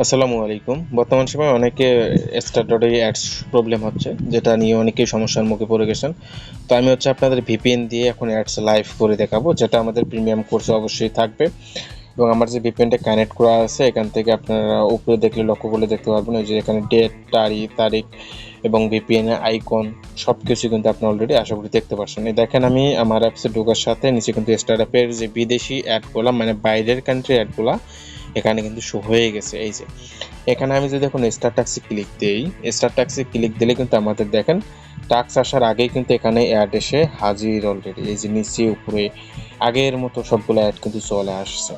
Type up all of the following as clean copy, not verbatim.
আসসালামু আলাইকুম। বর্তমান সময়ে অনেকে স্টার্টরে অ্যাডস প্রবলেম হচ্ছে, যেটা নিয়ে অনেকেই সমস্যার মুখে পড়ে গেছেন। তো আমি আপনাদের ভিপিএন দিয়ে এখন অ্যাডস লাইভ করে দেখাবো, যেটা আমাদের প্রিমিয়াম কোর্সে অবশ্যই থাকবে। এবং আমার যে ভিপিএনটা কানেক্ট করা আছে, এখান থেকে আপনারা উপরে দেখলে লক্ষ্য করলে দেখতে পারবেন ওই যে এখানে ডেট, তারিখ এবং ভিপিএনের আইকন সব কিছু কিন্তু আপনি অলরেডি আশা করি দেখতে পাচ্ছেন। এই দেখেন, আমি আমার অ্যাপসে ঢোকার সাথে নিচে কিন্তু স্টার্টআপের যে বিদেশি অ্যাডগুলো, মানে বাইরের কান্ট্রি অ্যাডগুলো এখানে কিন্তু শো হয়ে গেছে। এই যে এখানে আমি যদি এখন স্টার ট্যাক্সে ক্লিক দিই, স্টার ট্যাক্সে ক্লিক দিলে কিন্তু আমাদের দেখেন টাক্স আসার আগেই কিন্তু এখানে অ্যাড এসে হাজির অলরেডি। এই যে নিচে উপরে আগের মতো সবগুলো অ্যাড কিন্তু চলে আসছে।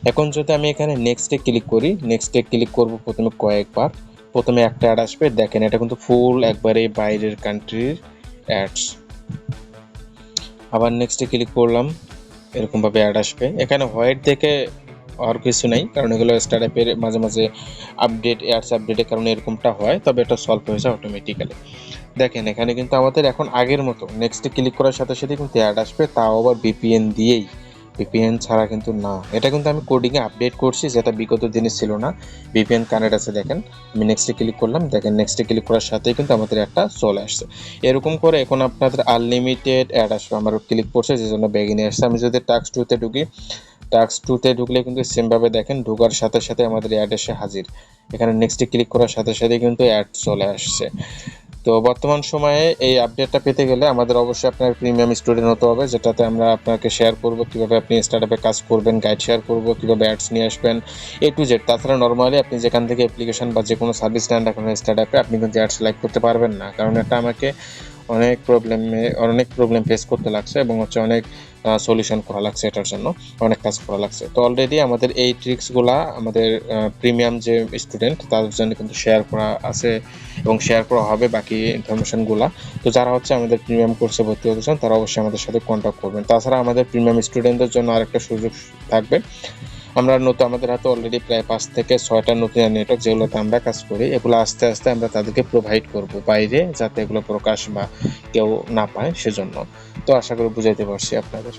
এখন যদি আমি এখানে নেক্সটে ক্লিক করি, নেক্সটে ক্লিক করব প্রথমে কয়েকবার। প্রথমে একটা অ্যাড আসবে, দেখেন এটা কিন্তু ফুল একবারে বাইরের কান্ট্রির অ্যাডস। আবার নেক্সটে ক্লিক করলাম, এরকমভাবে অ্যাড আসবে। এখানে হোয়াইট দেখে আর কিছু নেই, কারণ এগুলো স্টার্টআপের মাঝে মাঝে আপডেট, অ্যাডস আপডেটের কারণে এরকমটা হয়, তবে এটা সলভ হয়েছে অটোমেটিক্যালি। দেখেন এখানে কিন্তু আমাদের এখন আগের মতো নেক্সটে ক্লিক করার সাথে সাথে কিন্তু অ্যাড আসবে, তাও আবার ভিপিএন দিয়েই, ভিপিএন ছাড়া কিন্তু না। এটা কিন্তু আমি কোডিংয়ে আপডেট করছি, যেটা বিগত দিনে ছিল না। ভিপিএন কানেক্ট আছে, দেখেন আমি নেক্সটে ক্লিক করলাম, দেখেন নেক্সটে ক্লিক করার সাথেই কিন্তু আমাদের একটা চলে আসছে। এরকম করে এখন আপনাদের আনলিমিটেড অ্যাড আসবে। আমার ক্লিক করছে যে জন্য ব্যাগে নিয়ে আসছে। আমি যদি টাস্ক 2-তে ঢুকি, টাস্ক 2-তে ঢুকলে কিন্তু সেমভাবে দেখেন ঢোকার সাথে সাথে আমাদের অ্যাড এসে হাজির। এখানে নেক্সটে ক্লিক করার সাথে সাথে কিন্তু অ্যাড চলে আসছে। তো বর্তমান সময়ে এই আপডেটটা পেতে গেলে আমাদের অবশ্যই আপনার প্রিমিয়াম স্টুডেন্ট হতে হবে, যেটাতে আমরা আপনাকে শেয়ার করব কীভাবে আপনি স্টার্টআপে কাজ করবেন, গাইড শেয়ার করব কীভাবে অ্যাডস নিয়ে আসবেন, A to Z। তাছাড়া নর্মালি আপনি যেখান থেকে অ্যাপ্লিকেশন বা যে কোনো সার্ভিস নেন এখন স্টার্টআপে, আপনি কিন্তু অ্যাডস লাইভ করতে পারবেন না, কারণ এটা আমাকে অনেক প্রবলেম ফেস করতে লাগছে এবং অনেক সলিউশন করা লাগছে, এটার জন্য অনেক কাজ করা লাগছে। তো অলরেডি আমাদের এই ট্রিক্সগুলা আমাদের প্রিমিয়াম যে স্টুডেন্ট তাদের জন্য কিন্তু শেয়ার করা আছে এবং শেয়ার করা হবে বাকি ইনফরমেশনগুলা। তো যারা আমাদের প্রিমিয়াম কোর্সে ভর্তি হতে চান, তারা অবশ্যই আমাদের সাথে কন্ট্যাক্ট করবেন। তাছাড়া আমাদের প্রিমিয়াম স্টুডেন্টদের জন্য আরেকটা সুযোগ থাকবে। আমাদের হাতে অলরেডি প্রায় 5 থেকে 6টা নতুন নেটওয়ার্ক, যেগুলোতে আমরা কাজ করি, এগুলো আস্তে আস্তে আমরা তাদেরকে প্রোভাইড করব বাইরে, যাতে এগুলো প্রকাশ বা কেউ না পায় সেজন্য। তো আশা করি বুঝাইতে পারছি আপনাদের।